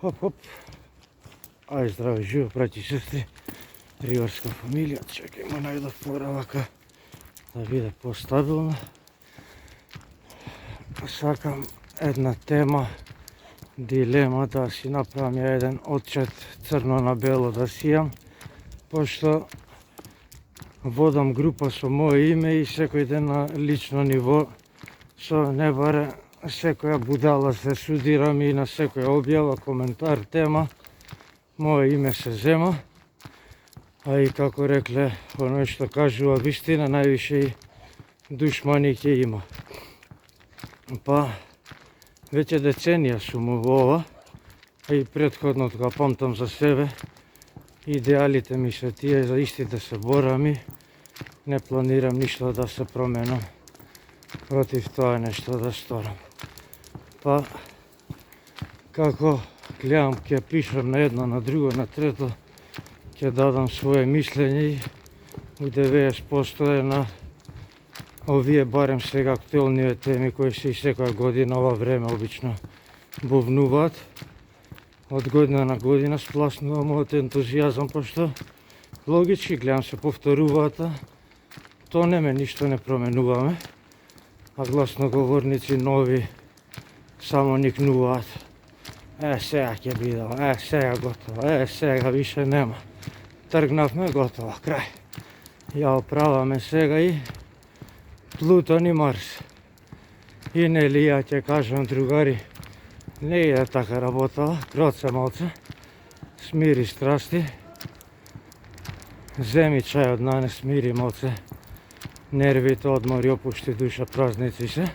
Хоп, хоп. Ај, здраво, живо, браќи и сестри. Риварска фамилија. Чекај, му најдов поравака да биде постабилна. Сакам една тема, дилема, да си направам ја еден отчет црно на бело да си јам, пошто водам група со моје име и секој ден на лично ниво со не баре секоја будала се судирам и на секоја објава, коментар, тема, моје име се зема. А и како рекле, оној што кажува вистина, највише и душмани ќе има. Па, веќе деценија сум во ова, а и претходно кога памтам за себе, идеалите ми се тие, за истите се борам и не планирам ништо да се променам против тоа нешто да сторам. Па, како гледам, ќе пишам на едно, на друго, на трето, ќе дадам своje мислење и у 90% е на овие барем сега актуелни теми кои се и секоја година ова време обично бовнуваат. Од година на година спласнувам од ентузијазам, пошто логички гледам се повторуваат, тоа ништо не променуваме, а гласноговорници нови само никнуваат. Сега ќе бидам, сега готово, сега више нема. Тргнавме, готово, крај. Ја оправаме сега и Плутон и Марс. И нели ја ќе кажам, другари, не иде така работава, кроце малце, смири страсти, земи чај од нане, смири малце нервите, одмори, опушти душа, празници се.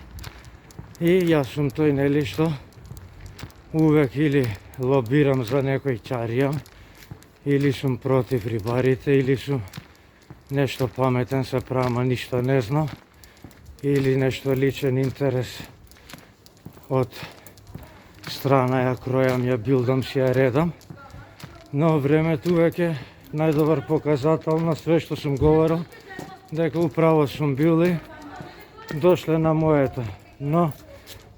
И јас сум тој, нели, што увек или лобирам за некој ќаријам, или сум против рибарите, или сум нешто паметен се правам, а ништо не знам, или нешто личен интерес од страна ја кројам, ја билдам, си ја редам. Но времето веќе најдобар показател на све што сум говорил, дека управо сум бил и дошле на моето. Но,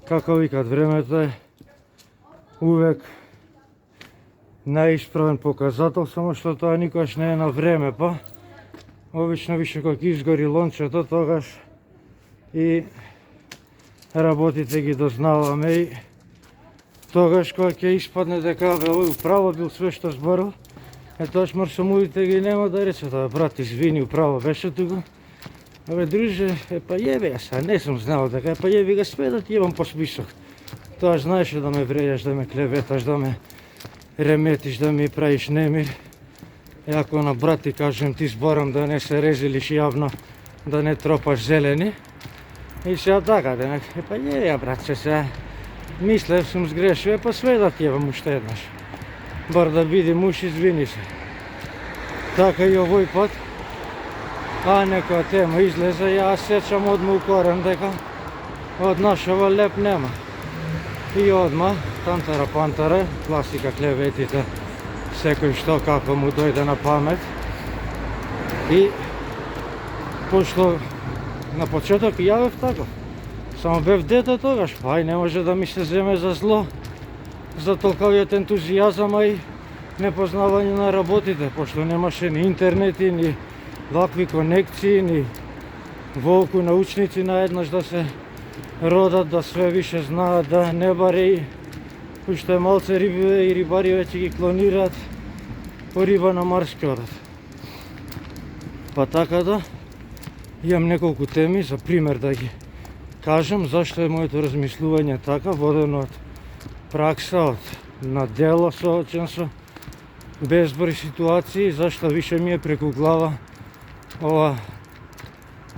како викат, времето е увек најисправен показател, само што тоа никогаш не е на време, па обично више кога изгори лончето, тогаш и работите ги дознаваме и тогаш кога ќе испадне дека овој управо бил све што зборил, тоаш марсомудите ги нема да рече, брат, извини, управо беше туку. Друже, па јеби ја са, не сум знал дека, па јеби га све да ти јебам по список. Тоа знаеше да ме врејаш, да ме клеветаш, да ме реметиш, да ми правиш немир. И ако на брат ти кажем, ти зборам да не се резилиш јавно, да не тропаш зелени. И сега така, па јеби ја, братче, сега мислев сум сгрешил, па све да ти јебам уште еднаш. Бар да биди муш, извини се. Така и овој пат, некоја тема излезе, ја сечам одма укорен дека од нашава леп нема. И одма, тантара пантара, класика клеветите, секој што како му дојде на памет. И пошто на почеток ја бев таков, само бев дете тогаш, па не може да ми се земе за зло, за толковиот ентузијазам, а и непознавање на работите, пошто немаше ни интернети, ни вакви конекции, ни волку научници наеднаш да се родат, да све више знаат, да не баре и уште малце риби и рибари веќе ги клонираат по риба на Марс ќе одат. Па така да, имам неколку теми за пример да ги кажам зашто е моето размислување така, водено од пракса, од на дело соочен со безброј ситуации, зашто више ми е преку глава ова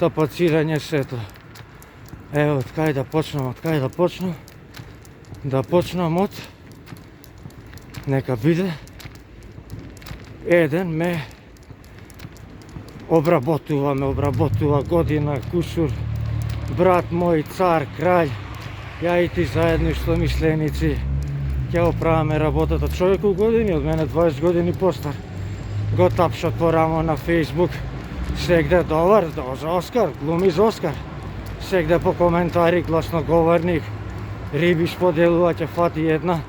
тапацирање сето. Од кај да почнам? Да почнам од, нека биде, еден ме обработува година кусур, брат мој, цар, краљ, ја и ти заедно што мисленици, ќе оправаме работата. Човек у години, од мене 20 години постар, го тапшат по рамо на Фейсбук, сегде добар, за Оскар, глуми за Оскар, сегде по коментари, гласноговорник, риби споделува, ќе фати една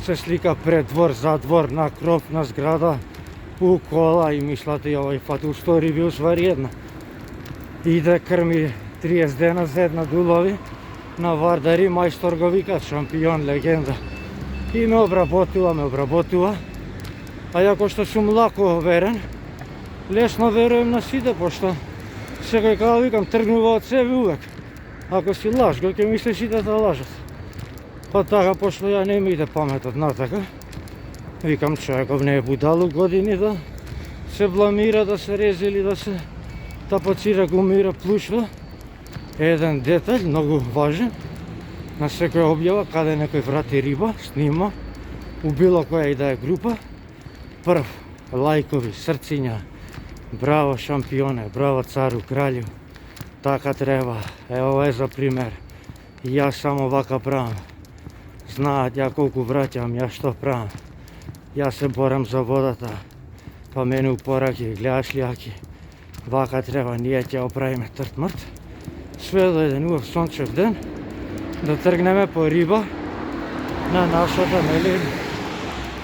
се слика пред двор, за двор, на кров, на зграда, у кола и мислате овој фатул 100 риби усвари една. Иде крми 30 дена за една дулови на Вардари, мајстор го викат, шампион, легенда. И ме обработува. А јако што сум лако верен, лесно веруем на сите, пошто секој кога викам тргнува од себе увек. Ако си лаж, го ќе мисли сите да лажат. Па така, пошто ја не ми иде паметот натака, викам човеков не е будалу години да се бламира, да се рези или да се тапацира, гумира, плушва. Еден детаљ, многу важен, на секоја објава, каде некој врати риба, снима, у било која и да е група, прв, лајкови, срциња, браво шампионе, браво цару, кралју, така треба, ова е за пример, јас само вака правам, знаат ја колку враќам, ја што правам, јас се борам за водата, па мене упораки, гледаш ли аки, вака треба, ние ќе оправиме тртмрт, све до еден убав сончев ден, да тргнеме по риба на нашата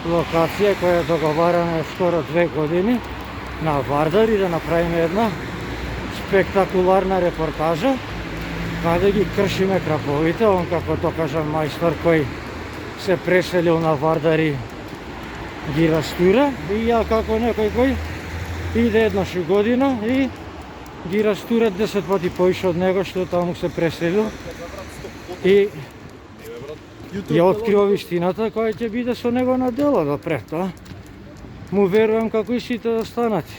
локација која е договарана скоро 2 години на Вардар и да направиме една спектакуларна репортажа каде ги кршиме краповите, он како докажан мајстор кој се преселил на Вардар и ги растура, и ја како некој кој иде еднаш у година и ги растура 10 пати поише од него што таму се преселил и ја открива вистината која ќе биде со него на дело допред, му верувам како и сите останати.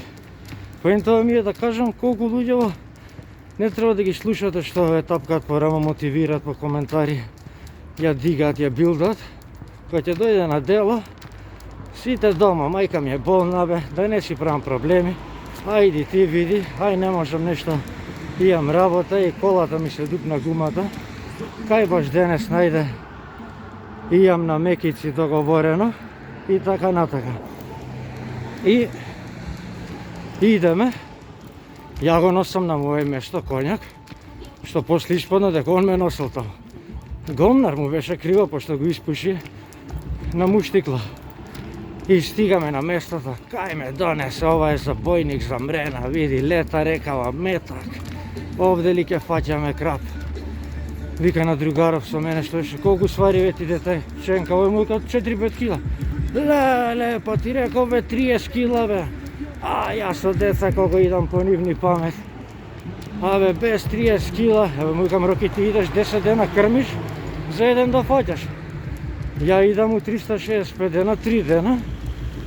Поентова ми е да кажам колку луѓе не треба да ги слушате што ве тапкат по рама, мотивират по коментари, ја дигат, ја билдат, кој ќе дојде на дело, сите дома, мајка ми е болна бе, да не си правам проблеми, ајди ти види, ај не можам нешто, имам работа и колата ми се дупна гумата, кај баш денес најде, имам на мекици договорено и така натака. И идеме, ја го носам на моје место коњак, што после испадна дека он ме носил таму. Гомнар му беше криво, пошто го испуши на муштикла. И стигаме на местото, кај ме донесе, ова е за бојник, за мрена, види, лета рекава, метак, овде ли ќе фаќаме крап. Вика на другаров со мене што беше, колку свари ве ти дете, ченка, овој му вика 4-5 кила. Леле, па ти реков бе 30 кила бе. А јас со деца колко идам по нивни памет. Абе, без 30 кила, еве му викам, Роки, ти идеш 10 дена крмиш, за еден да фаќаш. Ја идам у 365 дена, 3 дена,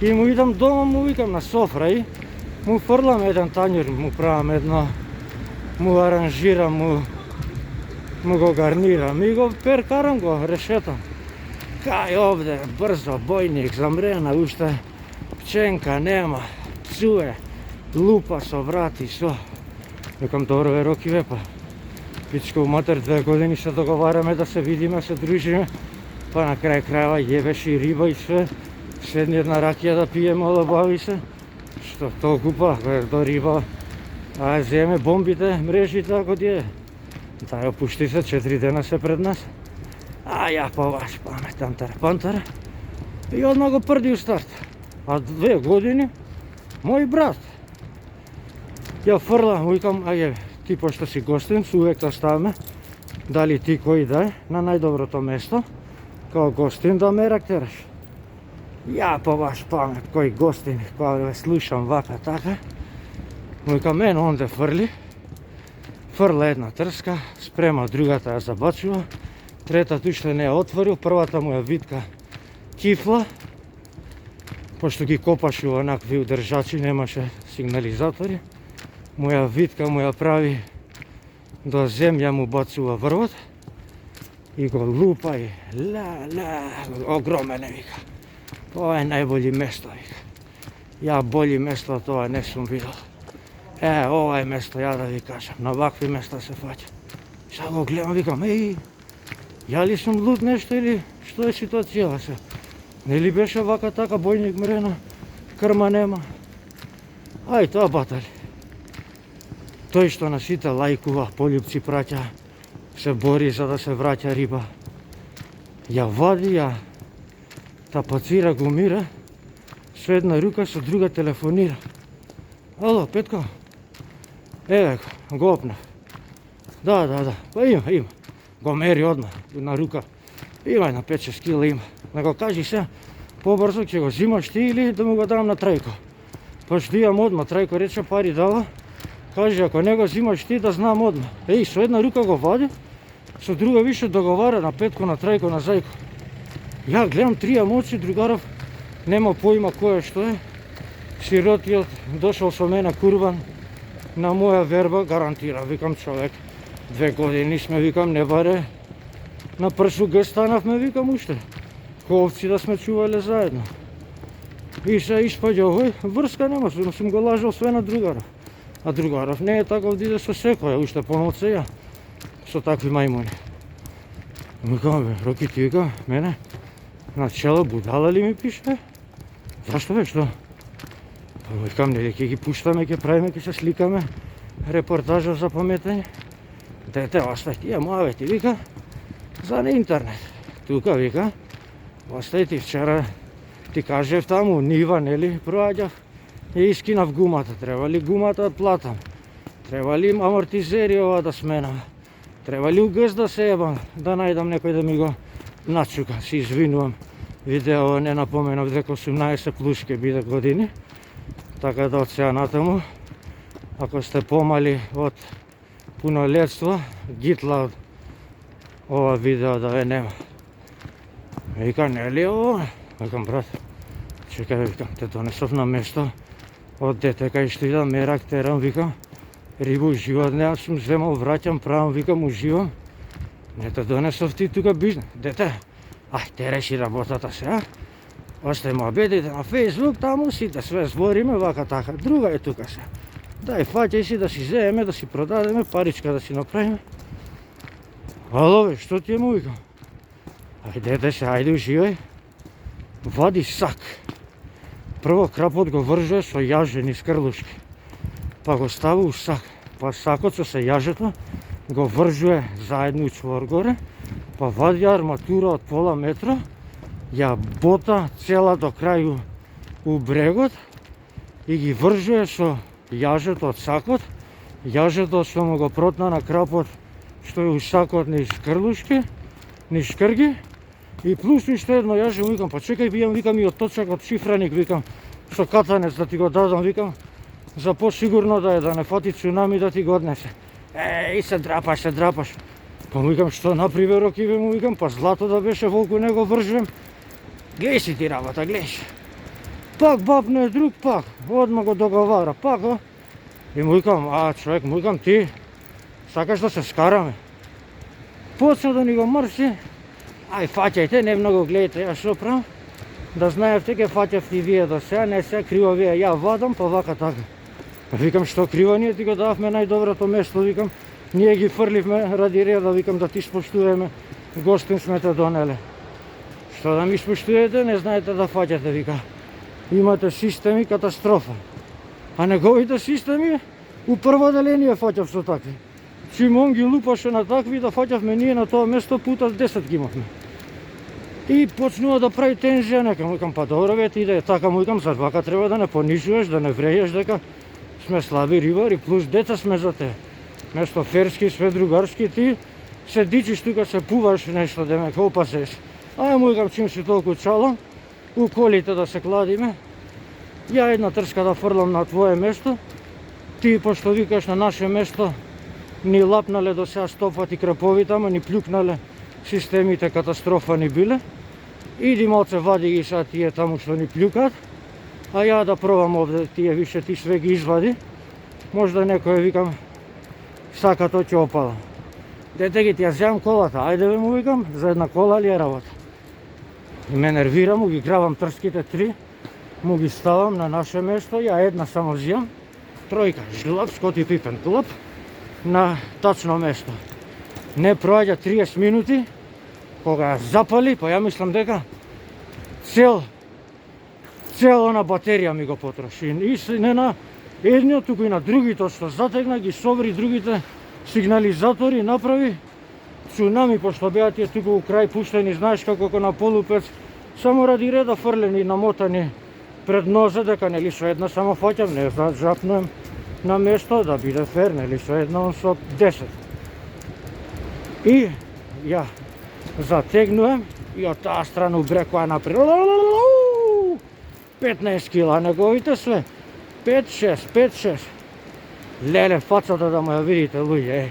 и му идам дома, му викам на софра и му фрлам еден тањер, му правам едно, му аранжирам, му го гарнирам и го перкарам го, решетам. Кај овде, брзо, бојник, замрена, уште пченка нема, цуе, лупа со врати, со. Викам, добро бе, Роки бе, па пичко у матер 2 години се договараме да се видиме, се дружиме, па на крај крајава јебеш и риба и све, седни една ракија да пиеме, олабави се, што толку па, до риба, а земе бомбите, мрежите, ако ти е. Дај, опушти се, 4 дена се пред нас. А ја по ваш паметам пантара. И одма го прди у старт. А 2 години, мој брат. Ја фрлам, викам, аје, ти пошто си гостин, увек да ставаме, дали ти кој да е, на најдоброто место, као гостин да ме рактераш. Ја по ваш памет, кој гостин, кога ве слушам вака така, викам, мен онде фрла една трска, спрема другата ја забачува, третата уште не ја отворил, првата му ја витка кифла, пошто ги копаше онакви удржачи, немаше сигнализатори, му ја витка, му ја прави до земја, му бацува врвот и го лупа и огромен е, вика. Ова е најбољи место, вика. Ја бољи место тоа не сум видел. Ова е место, ја да ви кажам, на вакви места се фаќа. Сега го гледам, викам, ја ли сум луд нешто или што е ситуацијава се? Нели беше вака така, бојник мрена, крма нема? Ај тоа батали. Тој што на сите лајкува, полјупци праќа, се бори за да се враќа риба. Ја вади, ја тапацира, го мира, со една рука, со друга телефонира. Ало, Петко? Еве го опнав. Да. Па има. Го мери одма на рука. Има на 5-6 кила има. Да го кажи се, побрзо ќе го зимаш ти или да му го дам на Трајко. Пошто имам одма, Трајко рече пари дава. Каже, ако не го зимаш ти, да знам одма. Со една рука го вади, со друга више договара на Петко, на Трајко, на Зајко. Ја гледам трија моци, другаров нема поима кој што е. Сиротиот дошол со мене курван на моја верба, гарантира, викам човек. 2 години сме, викам, не баре. На пршу г станавме, викам, уште. Ковци да сме чувале заедно. И се испаѓа овој, врска нема, сум го лажал све на другаров. А другаров не е таков да иде со секоја, уште помоце ја. Со такви мајмуни. Викам, Роки, ти викам, мене, на чело будала ли ми пише? Зашто бе, што? Викам, не, ќе ги пуштаме, ќе правиме, ќе се сликаме, репортажа за паметење. Дете, остави тие муавети, вика, за на интернет. Тука, вика, остави ти вчера, ти кажев таму, нива, нели, проаѓав, и искинав гумата, треба ли гумата да платам, треба ли амортизери ова да сменам, треба ли угъс да се ебам, да најдам некој да ми го начука, си извинувам. Видео не напоменав дека 18 плюс ќе биде години, така да од сега натаму, ако сте помали од пунолетство, гитла ова видео да ве нема. Вика, нели ово? Викам, брат, чекај, викам, те донесов на место од дете кај што идам, мерак, терам, викам, рибу живот неам, сум земал, враќам, правам, викам, уживам. Не те донесов ти тука бизнес. Дете, ај, те реши работата се, а? Остави муабетите на Facebook, таму сите све збориме, вака така, друга е тука се. Дај, фаќај си да си земеме, да си продадеме, паричка да си направиме. Ало, бе, што ти е, му викам? Ај, дете се, ајде уживај. Вади сак. Прво крапот го вржува со јаже низ крлушки. Па го става у сак. Па сакот со јажето го вржува заедно чвор горе. Па вади арматура од пола метра, ја бота цела до крај у брегот и ги вржува со јажето од сакот. Јажето што му го протна на крапот што е у сакот низ крлушки, низ шкрги. И плюс уште едно јаже, му викам, па чекај, бијам, викам, и од точак, од шифраник, викам, со катанец да ти го дадам, викам, за посигурно да е, да не фати цунами да ти го однесе. И се драпаш. Па му викам, што наприве, Роки, му викам, па злато да беше волку него вржем. Глеј си ти работа, глеж. Пак бабно е друг, пак, одма го договара, пак, о. И му викам, човек, му викам, ти, сакаш да се скараме. Почна да ни го мрси. Ај, фаќајте, не многу гледате, ја што правам? Да знаевте, ке фаќав и вие до сега, не се криво вие, ја вадам, па вака така. Викам, што криво, ние ти го дававме најдоброто место, викам, ние ги фрливме ради реда, викам, да ти споштуваме, гостин сме те донеле. Што да ми споштуете, не знаете да фаќате, вика. Имате системи, катастрофа. А неговите системи, у прво деление фаќав со такви. Чим он ги лупаше на такви, да фаќавме ние на тоа место, пута 10 ги имавме. И почнува да прави тензија, нека му викам, па добро бе, ти да е така, му викам, зад вака треба да не понижуваш, да не врејеш дека сме слаби рибари, плюс деца сме за те. Место ферски, све другарски, ти се дичиш тука, се пуваш нешто, демек, опасеш. Ај, му викам, чим си толку чалом, у колите да се кладиме, ја една трска да фрлам на твое место, ти, пошто викаш на наше место, ни лапнале до сега 100 пати краповите, ама ни плюкнале системите, катастрофа ни биле. Иди малце, вади ги сега тие таму што ни плюкат, а ја да пробам овде тие, више ти све ги извади. Можда некој, викам, сака тоа ќе опала. Дете ги, ти ја земам колата, ајде бе, му викам, за една кола ли е работа? И ме нервира, му ги грабам трските 3, му ги ставам на наше место, ја една само зијам, тројка, жлап, скоти пипен клоп, на тачно место. Не проаѓа 30 минути, кога запали, па ја мислам дека цел она батерија ми го потроши. И не на едниот, туку и на другите, што затегна, ги собри другите сигнализатори, направи цунами, пошто беа тие туку у крај пуштени, знаеш како на полупец, само ради реда фрлени, намотани пред ноза, дека нели со една само фаќам, не жапнуем на место, да биде фер, нели со една он со 10. И ја затегнуем и од таа страна убрекува напред. 15 кила, неговите све. 5-6. Леле, фацата да му ја видите, луѓе,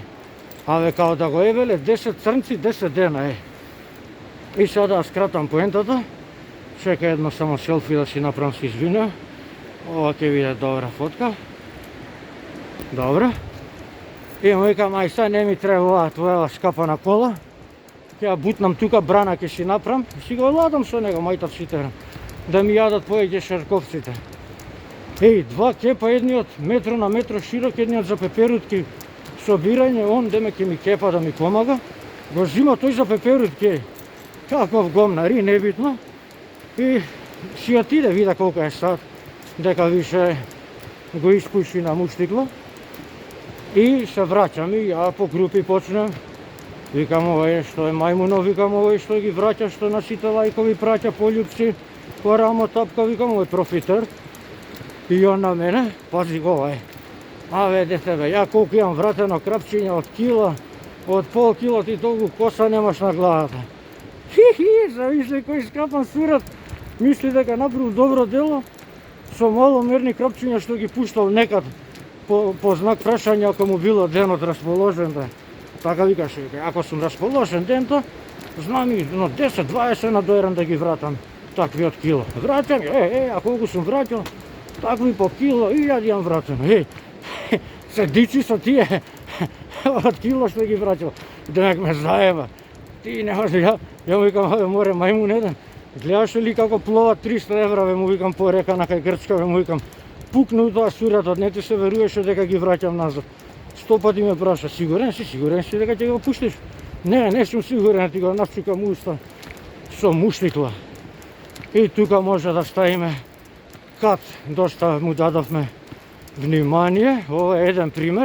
Абе, као да го евеле 10 црнци, 10 дена, И сега да скратам поентата. Чека едно само селфи да си направам, се извинувам. Ова ќе биде добра фотка. Добро. И му викам, ај сега не ми треба твоја скапана кола. Ќе ја бутнам тука, брана ќе си направам. Си го ладам со него, мајтат си терам. Да ми јадат повеќе шарковците. Два кепа, едниот метро на метро широк, едниот за пеперутки со бирање, он деме ќе ми кепа да ми помага. Го зима тој за пеперутки. Каков гомнари, небитно. И си отиде, вида колку е сад, дека више го испуши на муштикло. И се враќам и ја по групи почнем. Викам, овој што е мајмуно, викам, овој што ги враќа, што на сите лајкови праќа пољупци, по рамо тапка, викам, овој профитер. И он на мене, пази го овој. Аве, дете бе, ја колку имам вратено крапчиња од кила, од пол кило ти толку коса немаш на главата. Зависли кој скапан сурат, мисли дека направил добро дело, со маломерни крапчиња што ги пуштал некад по знак прашање ако му било денот расположен, да. Така викаше, ако сум расположен дента, знам и 10-20 надојрам да ги вратам такви од кило. Враќам, а колку сум враќал, такви по кило, 1000 јам вратено. Се дичи со тие од кило што ги враќал. Демек ме заеба. Ти не може, ја викам, море мајмун еден. Гледаш ли како плова 300 евра, му викам по река на кај Грчка, му викам, пукну тоа суратот, не ти се веруваше дека ги враќам назад. 100 пати ме праша, сигурен си дека ќе го пуштиш? Не сум сигурен, ти го навчукам уста со муштикла. И тука може да ставиме кат, доста му дадовме внимание, ова е еден пример.